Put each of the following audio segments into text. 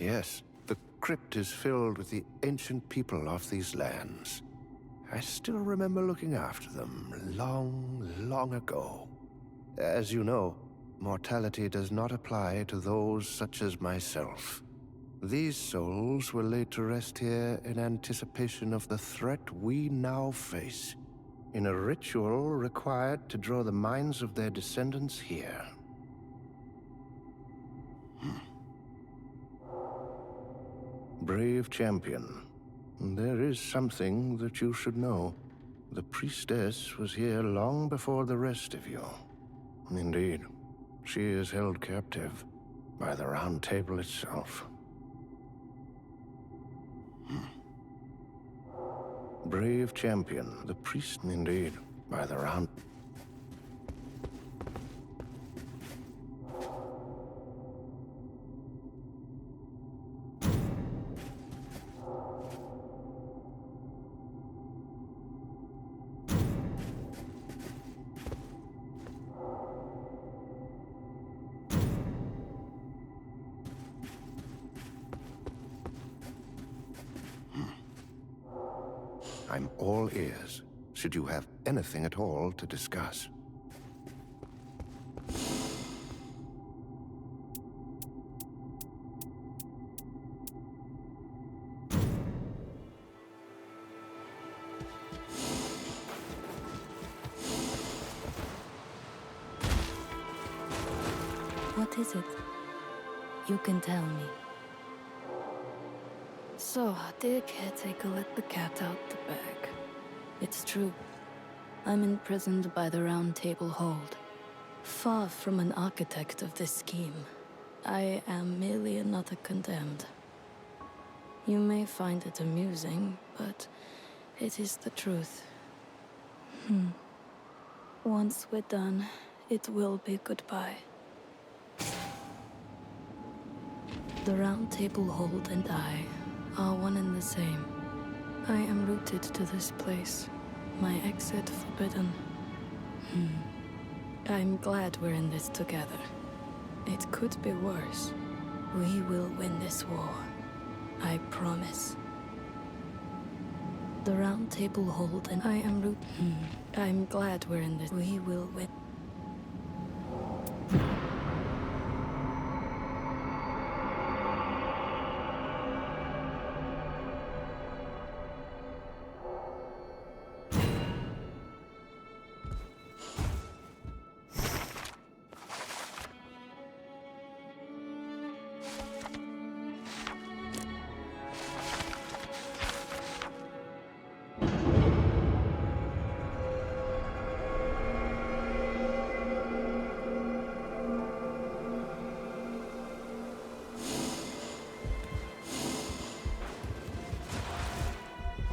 Yes, the crypt is filled with the ancient people of these lands. I still remember looking after them long, long ago. As you know, mortality does not apply to those such as myself. These souls were laid to rest here in anticipation of the threat we now face, in a ritual required to draw the minds of their descendants here. Brave champion, there is something that you should know. The priestess was here long before the rest of you. Indeed, she is held captive by the Round Table itself. Brave champion, the priest, indeed, by the Round... I'm all ears, should you have anything at all to discuss. What is it? You can tell me. So, dear caretaker let the cat out the bag. It's true. I'm imprisoned by the Round Table Hold. Far from an architect of this scheme, I am merely another condemned. You may find it amusing, but it is the truth. Once we're done, it will be goodbye. The Round Table Hold and I are one and the same. I am rooted to this place, my exit forbidden. I'm glad we're in this together. It could be worse. We will win this war. I promise. The Round Table Hold and I am rooted. I'm glad we're in this. We will win.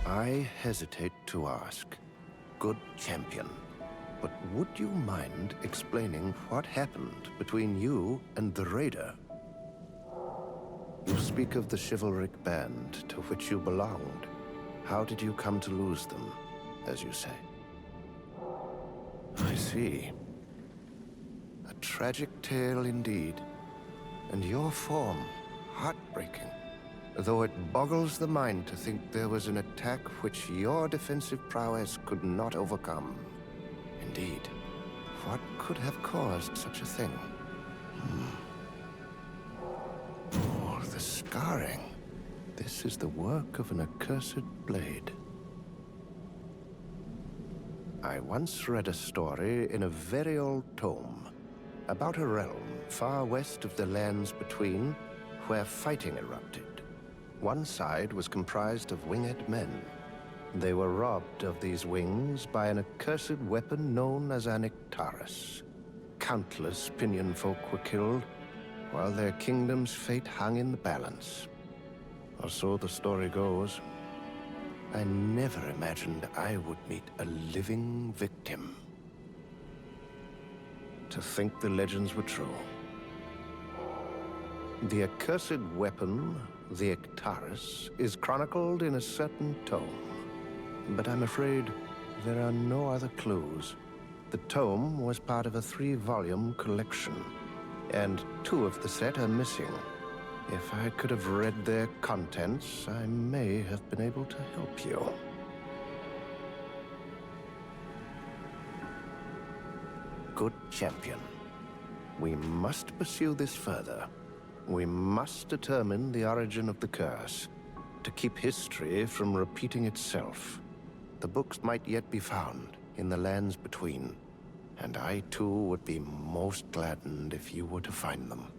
I hesitate to ask, good champion, but would you mind explaining what happened between you and the raider? You speak of the chivalric band to which you belonged. How did you come to lose them, as you say? I see. A tragic tale indeed, and your form heartbreaking. Though it boggles the mind to think there was an attack which your defensive prowess could not overcome. Indeed, what could have caused such a thing? Oh, the scarring. This is the work of an accursed blade. I once read a story in a very old tome about a realm far west of the lands between where fighting erupted. One side was comprised of winged men. They were robbed of these wings by an accursed weapon known as an Ictarus. Countless pinion folk were killed, while their kingdom's fate hung in the balance. Or so the story goes. I never imagined I would meet a living victim. To think the legends were true. The accursed weapon, the Ictarus, is chronicled in a certain tome. But I'm afraid there are no other clues. The tome was part of a 3-volume collection, and 2 of the set are missing. If I could have read their contents, I may have been able to help you. Good champion. We must pursue this further. We must determine the origin of the curse, to keep history from repeating itself. The books might yet be found in the lands between, and I too would be most gladdened if you were to find them.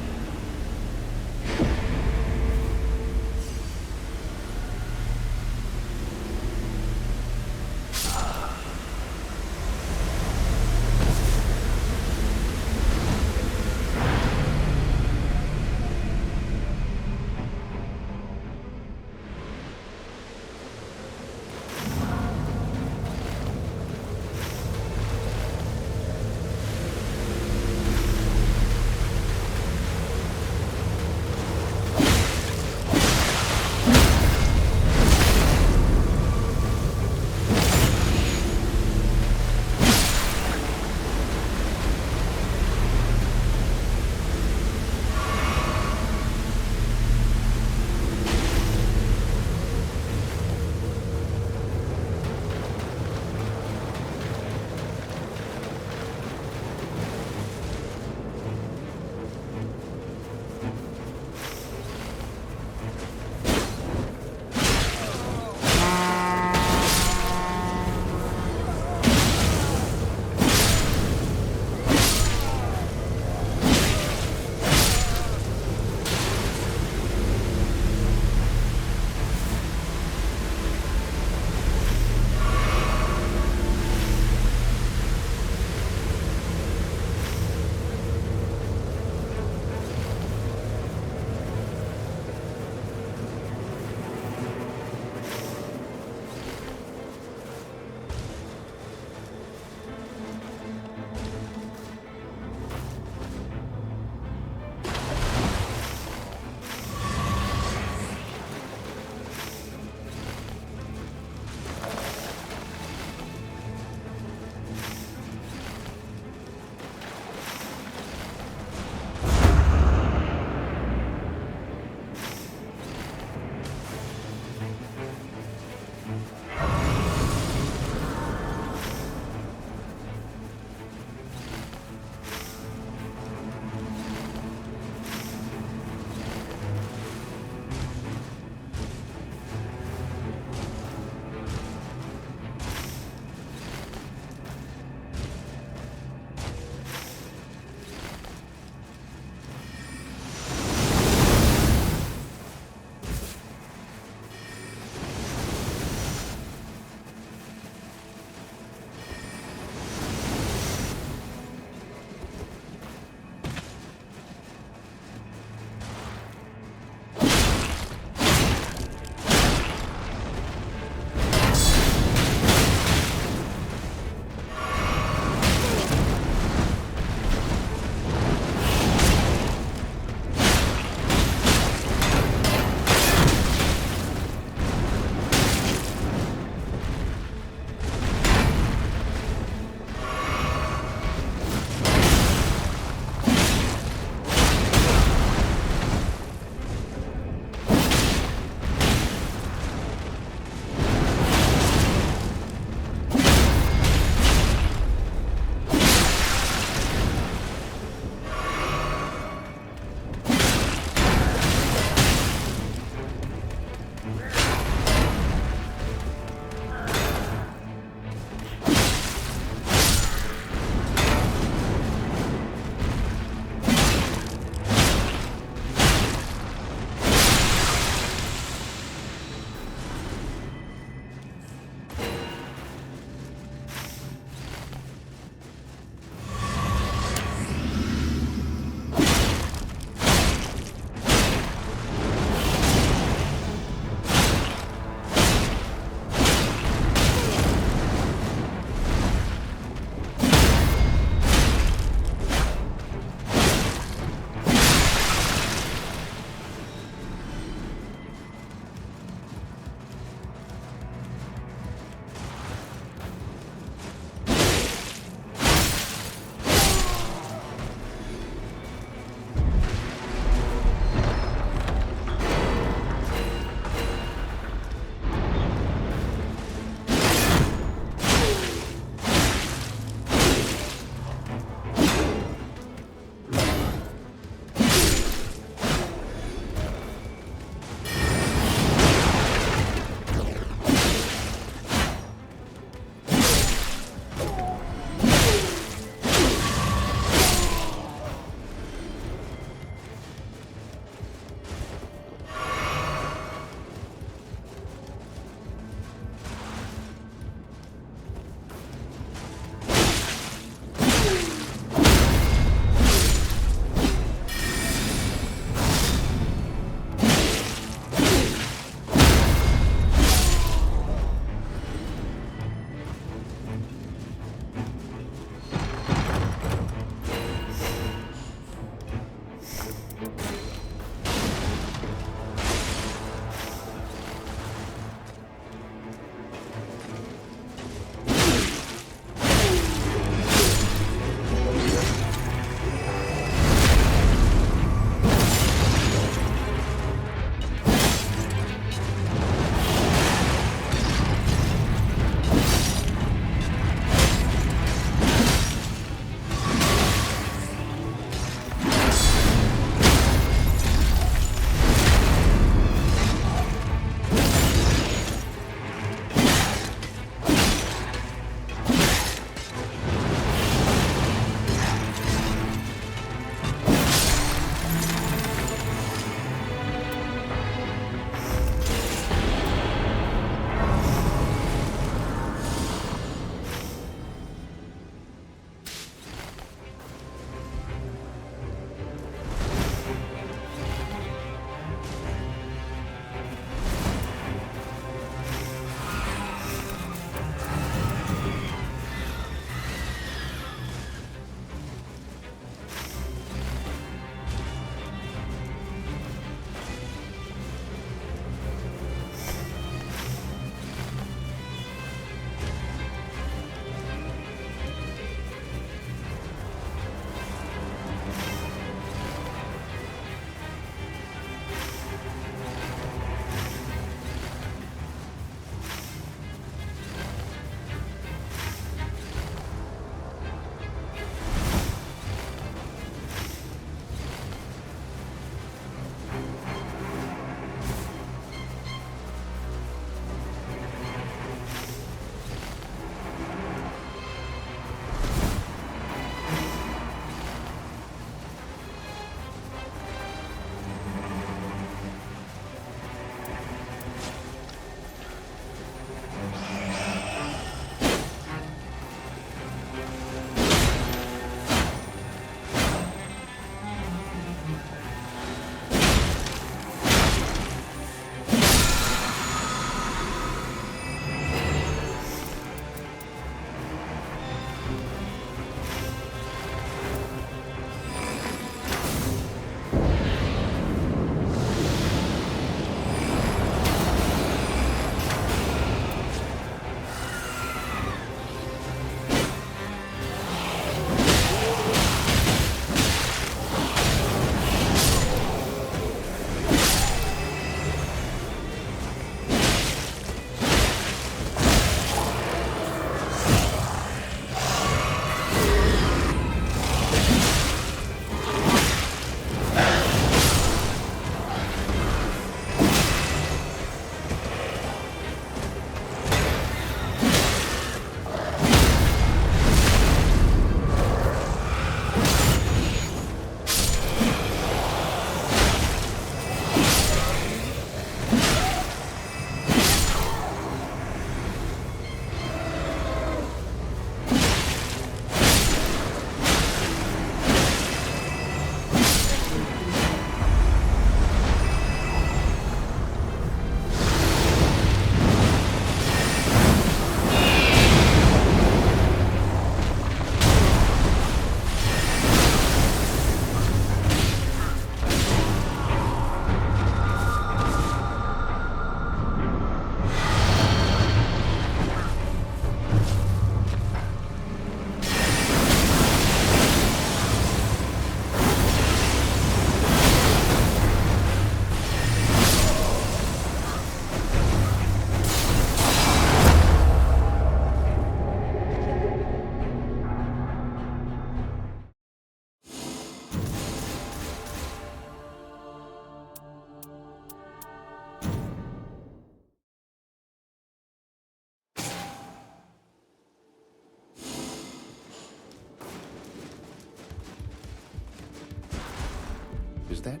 Is that?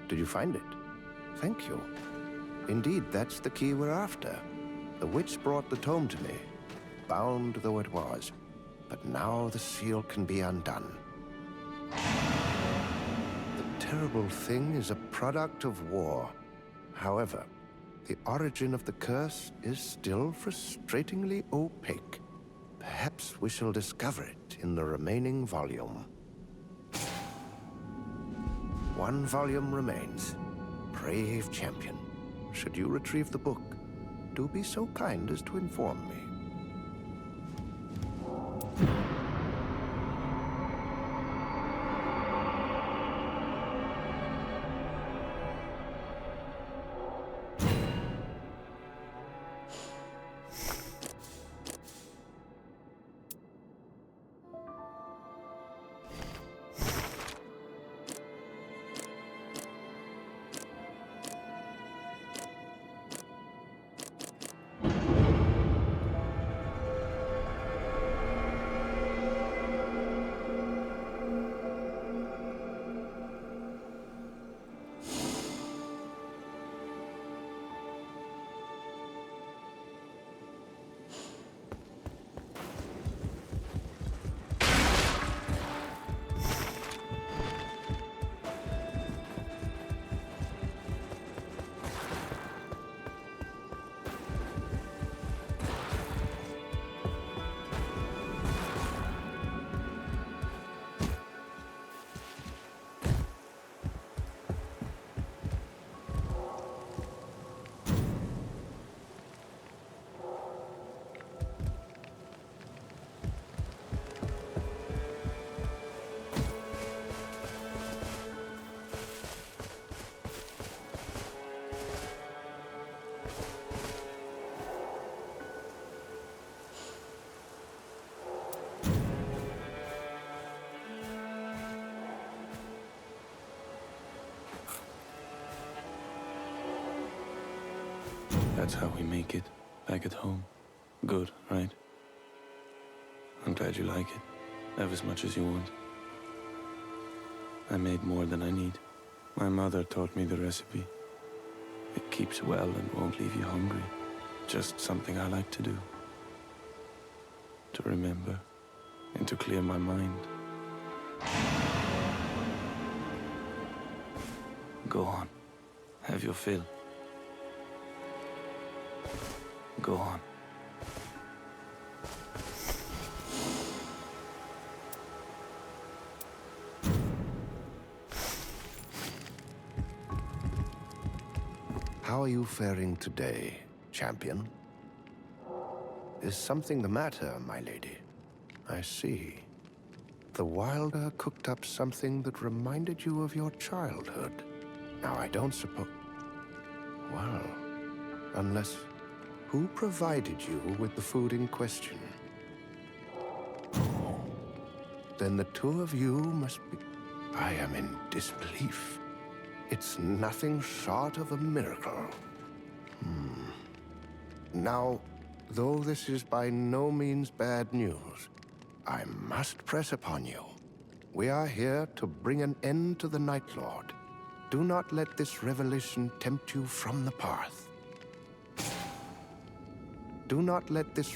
Did you find it? Thank you. Indeed, that's the key we're after. The witch brought the tome to me, bound though it was. But now the seal can be undone. The terrible thing is a product of war. However, the origin of the curse is still frustratingly opaque. Perhaps we shall discover it in the remaining volume. One volume remains. Brave champion. Should you retrieve the book, do be so kind as to inform me. That's how we make it, back at home. Good, right? I'm glad you like it, have as much as you want. I made more than I need. My mother taught me the recipe. It keeps well and won't leave you hungry. Just something I like to do. To remember, and to clear my mind. Go on, have your fill. Go on. How are you faring today, champion? Is something the matter, my lady? I see. The Wilder cooked up something that reminded you of your childhood. Now, I don't suppose... Well, unless... Who provided you with the food in question? Oh, then the two of you must be... I am in disbelief. It's nothing short of a miracle. Now, though this is by no means bad news, I must press upon you. We are here to bring an end to the Night Lord. Do not let this revelation tempt you from the path. Do not let this...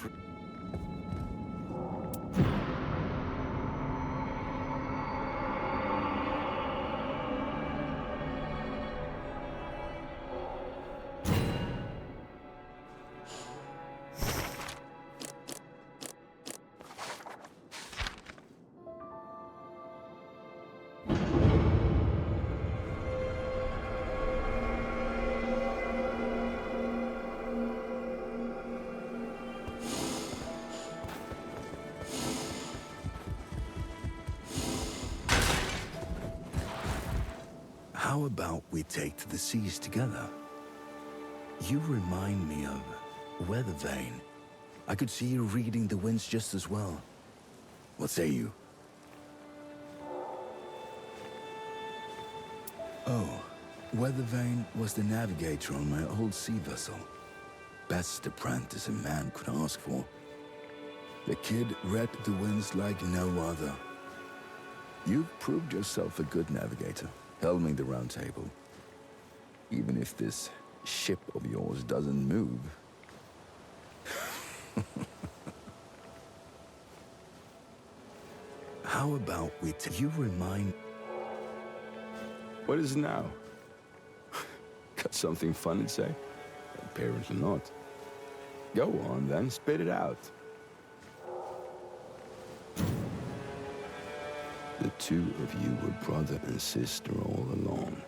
How about we take to the seas together? You remind me of Weathervane. I could see you reading the winds just as well. What say you? Oh, Weathervane was the navigator on my old sea vessel. Best apprentice a man could ask for. The kid read the winds like no other. You've proved yourself a good navigator. helming the Round Table. Even if this ship of yours doesn't move. How about you remind... What is it now? Got something fun to say? Apparently not. Go on then, spit it out. The two of you were brother and sister all along.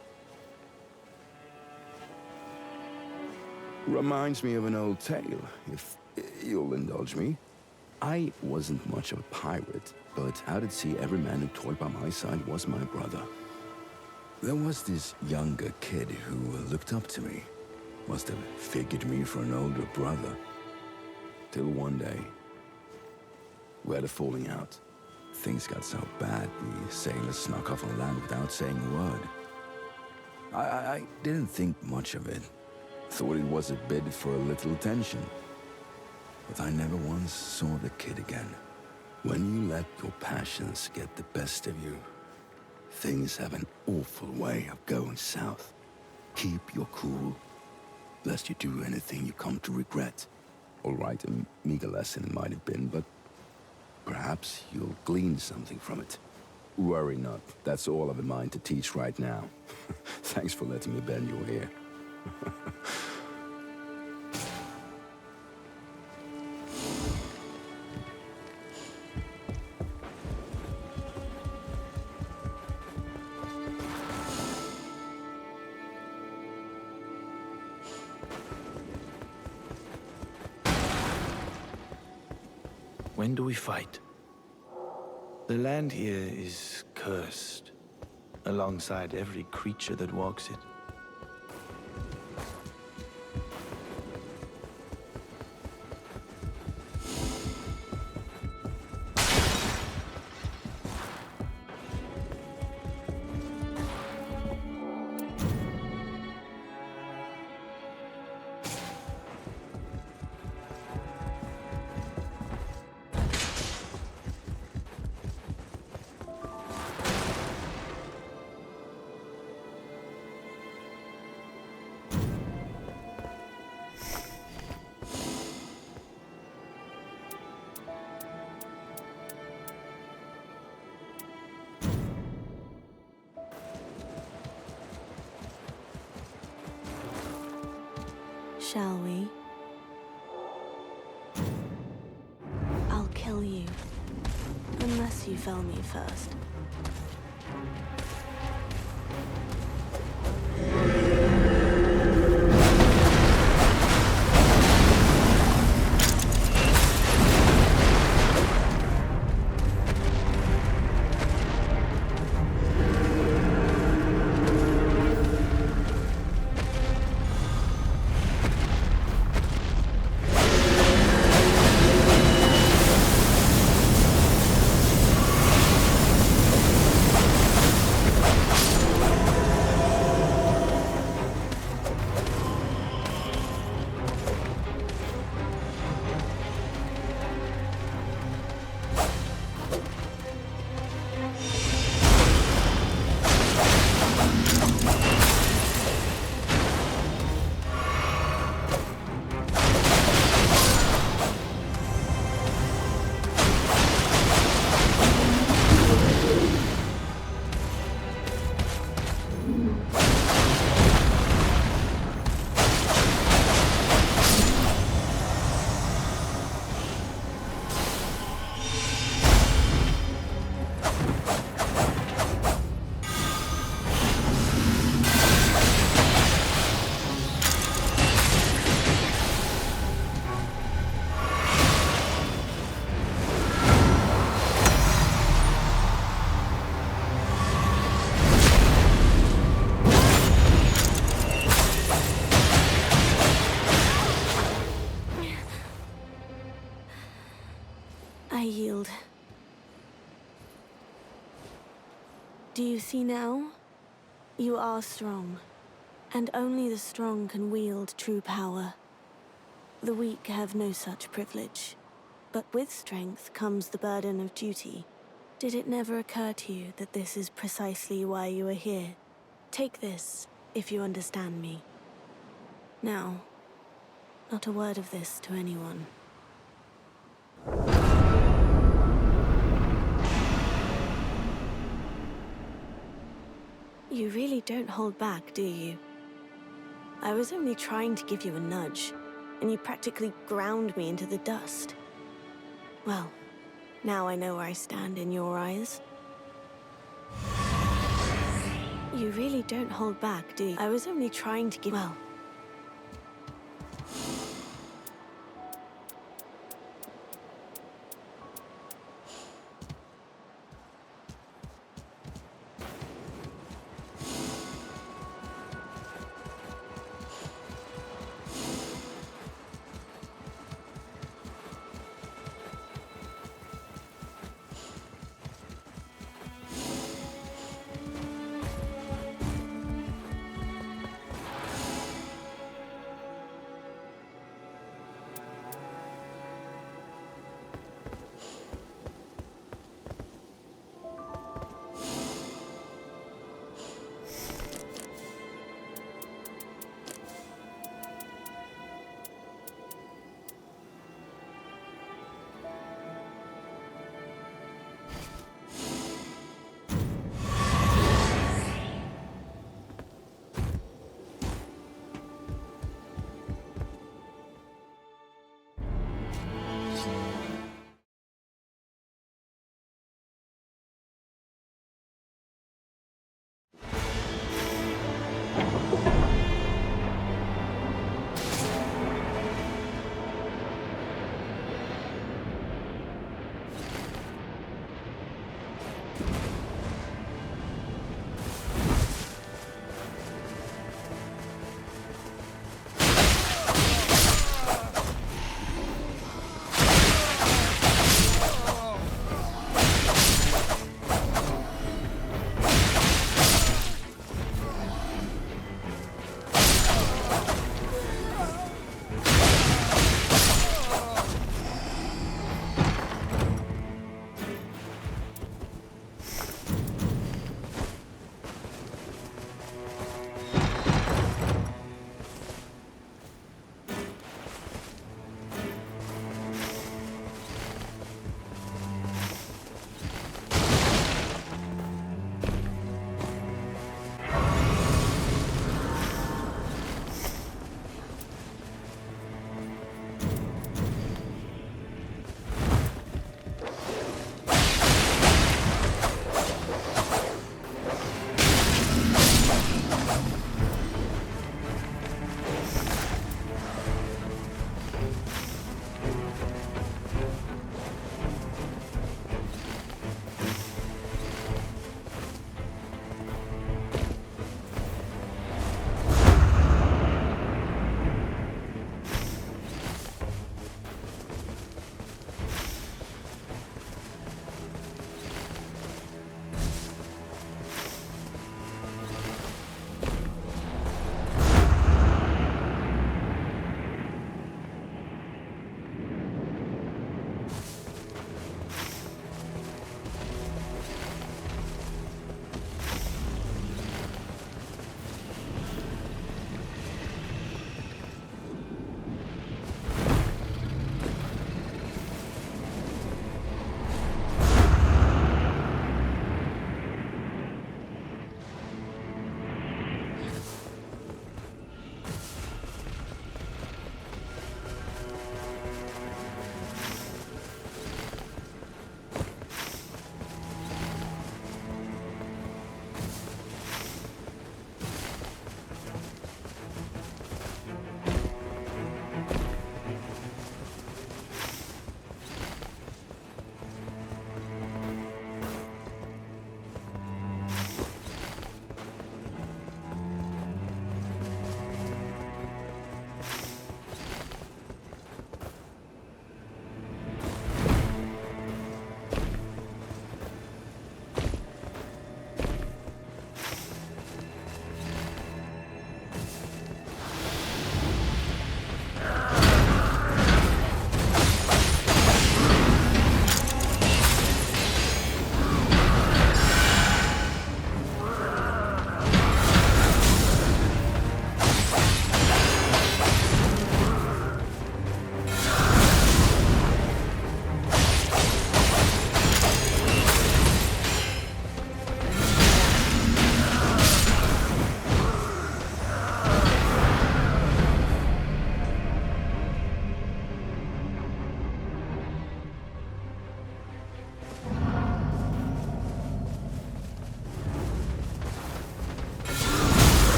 Reminds me of an old tale, if you'll indulge me. I wasn't much of a pirate, but out at sea, every man who toiled by my side was my brother. There was this younger kid who looked up to me. Must have figured me for an older brother. Till one day, we had a falling out. Things got so bad, the sailors snuck off on land without saying a word. I didn't think much of it. Thought it was a bid for a little attention. But I never once saw the kid again. When you let your passions get the best of you, things have an awful way of going south. Keep your cool, lest you do anything you come to regret. All right, a meager lesson it might have been, but perhaps you'll glean something from it. Worry not, that's all I've in mind to teach right now. Thanks for letting me bend your ear. When do we fight? The land here is cursed, alongside every creature that walks it. Shall we? I'll kill you. Unless you fell me first. I yield. Do you see now? You are strong, and only the strong can wield true power. The weak have no such privilege, but with strength comes the burden of duty. Did it never occur to you that this is precisely why you are here? Take this, if you understand me. Now, not a word of this to anyone. You really don't hold back, do you? I was only trying to give you a nudge, and you practically ground me into the dust. Well, now I know where I stand in your eyes. You really don't hold back, do you? I was only trying to give... Well...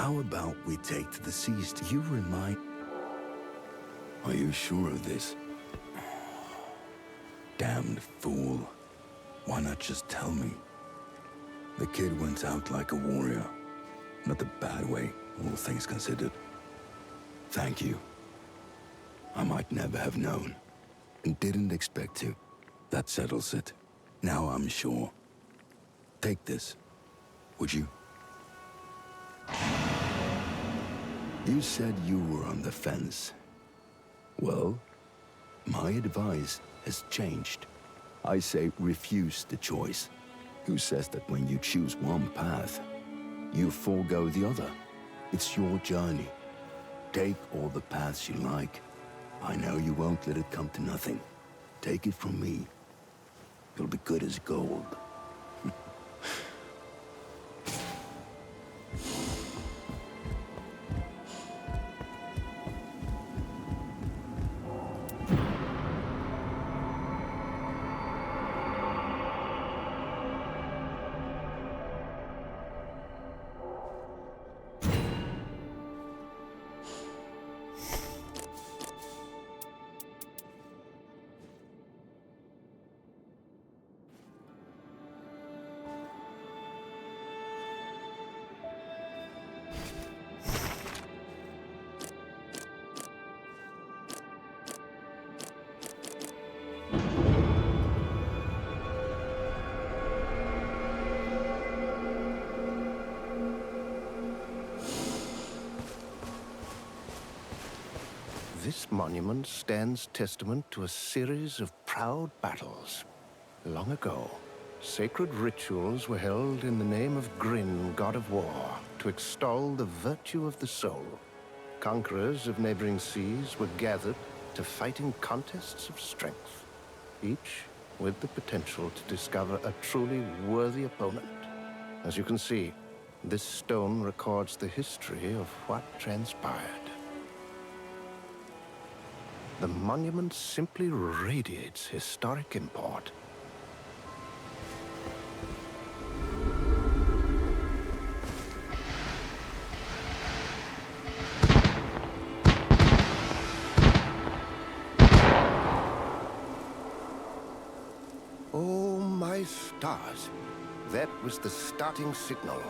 How about we take to the seas? Do you remind... Are you sure of this? Damned fool. Why not just tell me? The kid went out like a warrior. Not the bad way, all things considered. Thank you. I might never have known, and didn't expect to. That settles it. Now I'm sure. Take this, would you? You said you were on the fence. Well, my advice has changed. I say refuse the choice. Who says that when you choose one path, you forego the other? It's your journey. Take all the paths you like. I know you won't let it come to nothing. Take it from me. You'll be good as gold. This monument stands testament to a series of proud battles. Long ago, sacred rituals were held in the name of Grin, god of war, to extol the virtue of the soul. Conquerors of neighboring seas were gathered to fight in contests of strength, each with the potential to discover a truly worthy opponent. As you can see, this stone records the history of what transpired. The monument simply radiates historic import. Oh, my stars. That was the starting signal.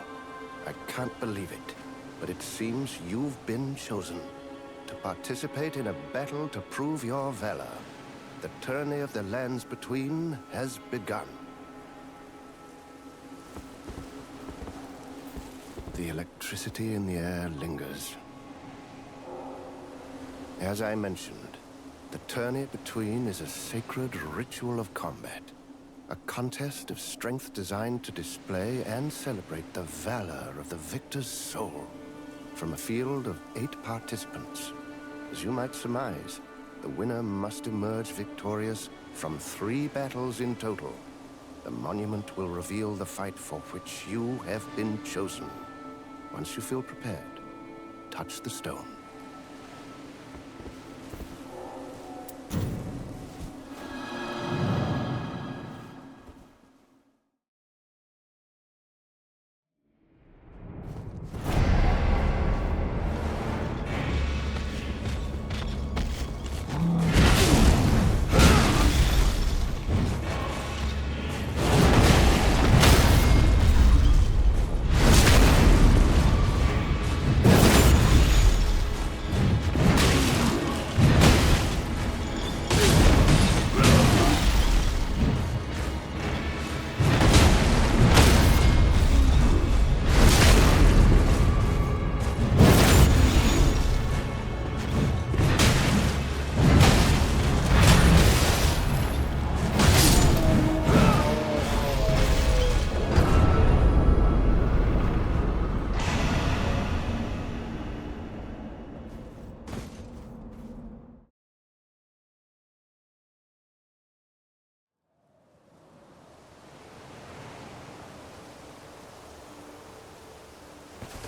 I can't believe it, but it seems you've been chosen to participate in a battle to prove your valor. The tourney of the lands between has begun. The electricity in the air lingers. As I mentioned, the tourney between is a sacred ritual of combat. A contest of strength designed to display and celebrate the valor of the victor's soul. From a field of 8 participants, as you might surmise, the winner must emerge victorious from 3 battles in total. The monument will reveal the fight for which you have been chosen. Once you feel prepared, touch the stone.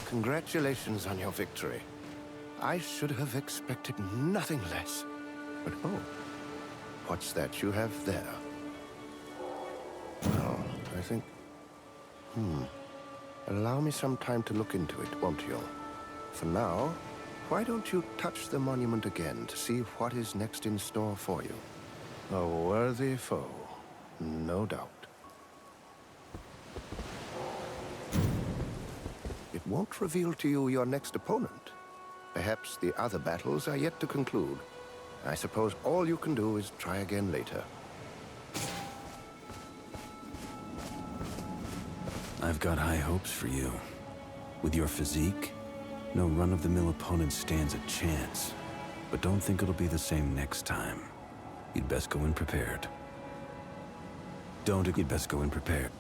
Congratulations on your victory. I should have expected nothing less. But oh, what's that you have there? Well, I think... Allow me some time to look into it, won't you? For now, why don't you touch the monument again to see what is next in store for you? A worthy foe, no doubt. It won't reveal to you your next opponent. Perhaps the other battles are yet to conclude. I suppose all you can do is try again later. I've got high hopes for you. With your physique, no run-of-the-mill opponent stands a chance. But don't think it'll be the same next time. You'd best go in prepared. You'd best go in prepared.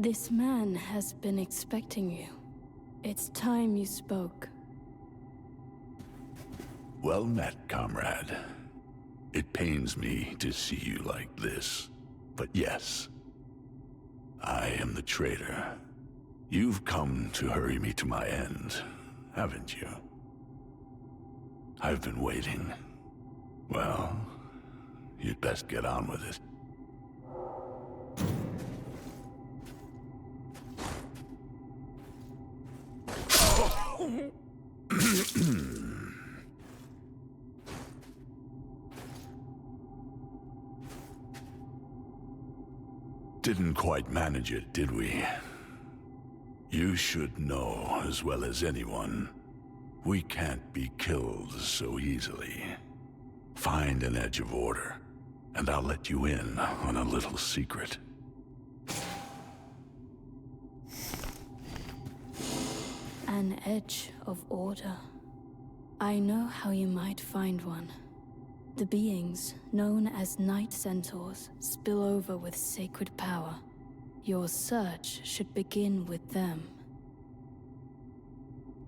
This man has been expecting you. It's time you spoke. Well met, comrade. It pains me to see you like this. But yes, I am the traitor. You've come to hurry me to my end, haven't you? I've been waiting. Well, you'd best get on with it. Didn't quite manage it, did we? You should know as well as anyone, we can't be killed so easily. Find an edge of order, and I'll let you in on a little secret. An edge of order. I know how you might find one. The beings, known as Night Centaurs, spill over with sacred power. Your search should begin with them.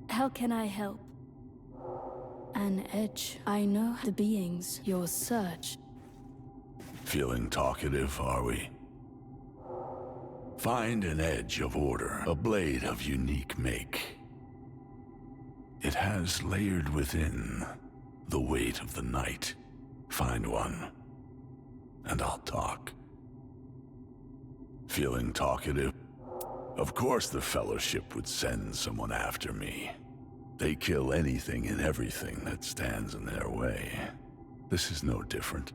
How can I help? An edge. I know the beings, your search. Feeling talkative, are we? Find an edge of order, a blade of unique make. It has layered within the weight of the night. Find one, and I'll talk. Feeling talkative? Of course the Fellowship would send someone after me. They kill anything and everything that stands in their way. This is no different.